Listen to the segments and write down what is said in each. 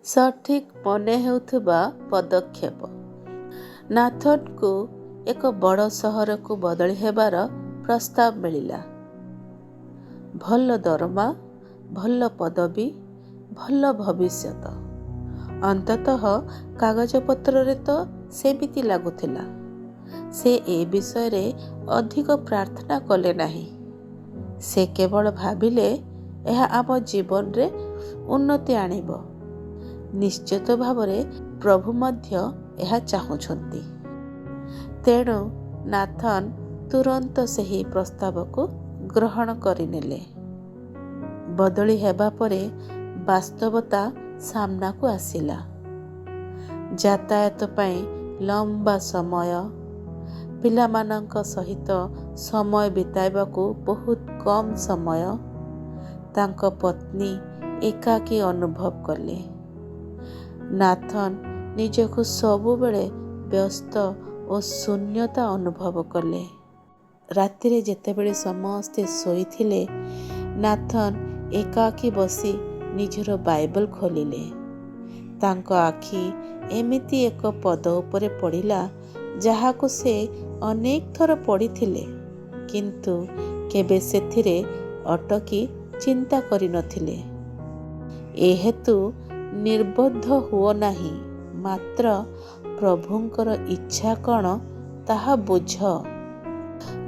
ସଠିକ୍ ମନେ ହେଉଥିବା ପଦକ୍ଷେପ। ନାଥନ୍କୁ ଏକ ବଡ଼ ସହରକୁ ବଦଳି ହେବାର ପ୍ରସ୍ତାବ ମିଳିଲା। ଭଲ ଦରମା, ଭଲ ପଦବୀ, ଭଲ ଭବିଷ୍ୟତ। ଅନ୍ତତଃ କାଗଜପତ୍ରରେ ତ ସେମିତି ଲାଗୁଥିଲା। ସେ ଏ ବିଷୟରେ ଅଧିକ ପ୍ରାର୍ଥନା କଲେ ନାହିଁ। ସେ କେବଳ ଭାବିଲେ ଏହା ଆମ ଜୀବନରେ ଉନ୍ନତି ଆଣିବ। ନିଶ୍ଚିତ ଭାବରେ ପ୍ରଭୁ ମଧ୍ୟ ଏହା ଚାହୁଁଛନ୍ତି। ତେଣୁ ନାଥନ୍ ତୁରନ୍ତ ସେହି ପ୍ରସ୍ତାବକୁ ଗ୍ରହଣ କରିନେଲେ। ବଦଳି ହେବା ପରେ ବାସ୍ତବତା ସାମ୍ନାକୁ ଆସିଲା। ଯାତାୟାତ ପାଇଁ ଲମ୍ବା ସମୟ, ପିଲାମାନଙ୍କ ସହିତ ସମୟ ବିତାଇବାକୁ ବହୁତ କମ୍ ସମୟ। ତାଙ୍କ ପତ୍ନୀ ଏକାକୀ ଅନୁଭବ କଲେ। ନାଥନ୍ ନିଜକୁ ସବୁବେଳେ ବ୍ୟସ୍ତ ଓ ଶୂନ୍ୟତା ଅନୁଭବ କଲେ। ରାତିରେ ଯେତେବେଳେ ସମସ୍ତେ ଶୋଇଥିଲେ, ନାଥନ୍ ଏକାକୀ ବସି ନିଜର ବାଇବଲ ଖୋଲିଲେ। ତାଙ୍କ ଆଖି ଏମିତି ଏକ ପଦ ଉପରେ ପଡ଼ିଲା ଯାହାକୁ ସେ ଅନେକ ଥର ପଢ଼ିଥିଲେ, କିନ୍ତୁ କେବେ ସେଥିରେ ଅଟକି ଚିନ୍ତା କରିନଥିଲେ। ଏ ହେତୁ ନିର୍ବୋଧ ହୁଅ ନାହିଁ, ମାତ୍ର ପ୍ରଭୁଙ୍କର ଇଚ୍ଛା କ'ଣ ତାହା ବୁଝ।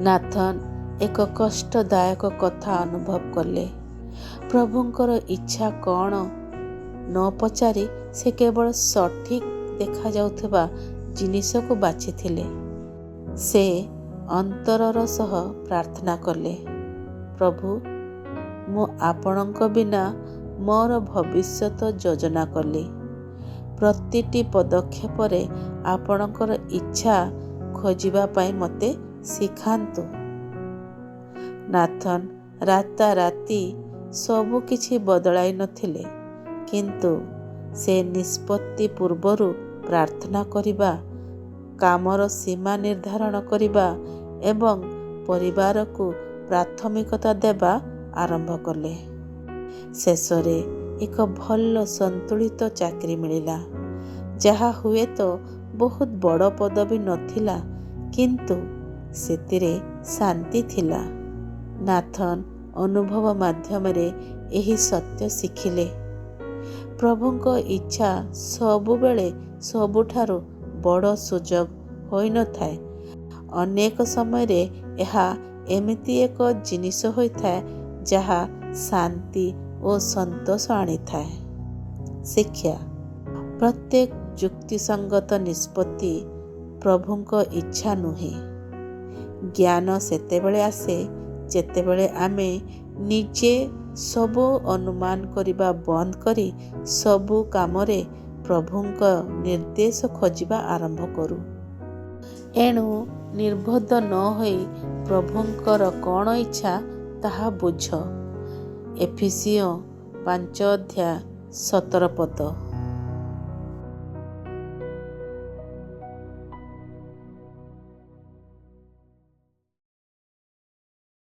ନାଥନ୍ ଏକ କଷ୍ଟଦାୟକ କଥା ଅନୁଭବ କଲେ। ପ୍ରଭୁଙ୍କର ଇଚ୍ଛା କ'ଣ ନ ପଚାରି ସେ କେବଳ ସଠିକ୍ ଦେଖାଯାଉଥିବା ଜିନିଷକୁ ବାଛିଥିଲେ। ସେ ଅନ୍ତରର ସହ ପ୍ରାର୍ଥନା କଲେ, ପ୍ରଭୁ, ମୁଁ ଆପଣଙ୍କ ବିନା ମୋର ଭବିଷ୍ୟତ ଯୋଜନା କଲି। ପ୍ରତିଟି ପଦକ୍ଷେପରେ ଆପଣଙ୍କର ଇଚ୍ଛା ଖୋଜିବା ପାଇଁ ମୋତେ ଶିଖାନ୍ତୁ। ନାଥନ୍ ରାତାରାତି ସବୁ କିଛି ବଦଳାଇ ନଥିଲେ, କିନ୍ତୁ ସେ ନିଷ୍ପତ୍ତି ପୂର୍ବରୁ ପ୍ରାର୍ଥନା କରିବା, କାମର ସୀମା ନିର୍ଦ୍ଧାରଣ କରିବା ଏବଂ ପରିବାରକୁ ପ୍ରାଥମିକତା ଦେବା ଆରମ୍ଭ କଲେ। ଶେଷରେ ଏକ ଭଲ ସନ୍ତୁଳିତ ଚାକିରି ମିଳିଲା, ଯାହା ହୁଏତ ବହୁତ ବଡ଼ ପଦବୀ ନଥିଲା, କିନ୍ତୁ ସେଥିରେ ଶାନ୍ତି ଥିଲା। ନାଥନ୍ ଅନୁଭବ ମାଧ୍ୟମରେ ଏହି ସତ୍ୟ ଶିଖିଲେ, ପ୍ରଭୁଙ୍କ ଇଚ୍ଛା ସବୁବେଳେ ସବୁଠାରୁ ବଡ଼ ସୁଯୋଗ ହୋଇନଥାଏ। ଅନେକ ସମୟରେ ଏହା ଏମିତି ଏକ ଜିନିଷ ହୋଇଥାଏ ଯାହା ଶାନ୍ତି ଓ ସନ୍ତୋଷ ଆଣିଥାଏ। ଶିକ୍ଷା: ପ୍ରତ୍ୟେକ ଯୁକ୍ତିସଙ୍ଗତ ନିଷ୍ପତ୍ତି ପ୍ରଭୁଙ୍କ ଇଚ୍ଛା ନୁହେଁ। ଜ୍ଞାନ ସେତେବେଳେ ଆସେ ଯେତେବେଳେ ଆମେ ନିଜେ ସବୁ ଅନୁମାନ କରିବା ବନ୍ଦ କରି ସବୁ କାମରେ ପ୍ରଭୁଙ୍କ ନିର୍ଦ୍ଦେଶ ଖୋଜିବା ଆରମ୍ଭ କରୁ। ଏଣୁ ନିର୍ବୋଧ ନ ହୋଇ ପ୍ରଭୁଙ୍କର କ'ଣ ଇଚ୍ଛା ତାହା ବୁଝ। ଏଫେସୀୟ 5:17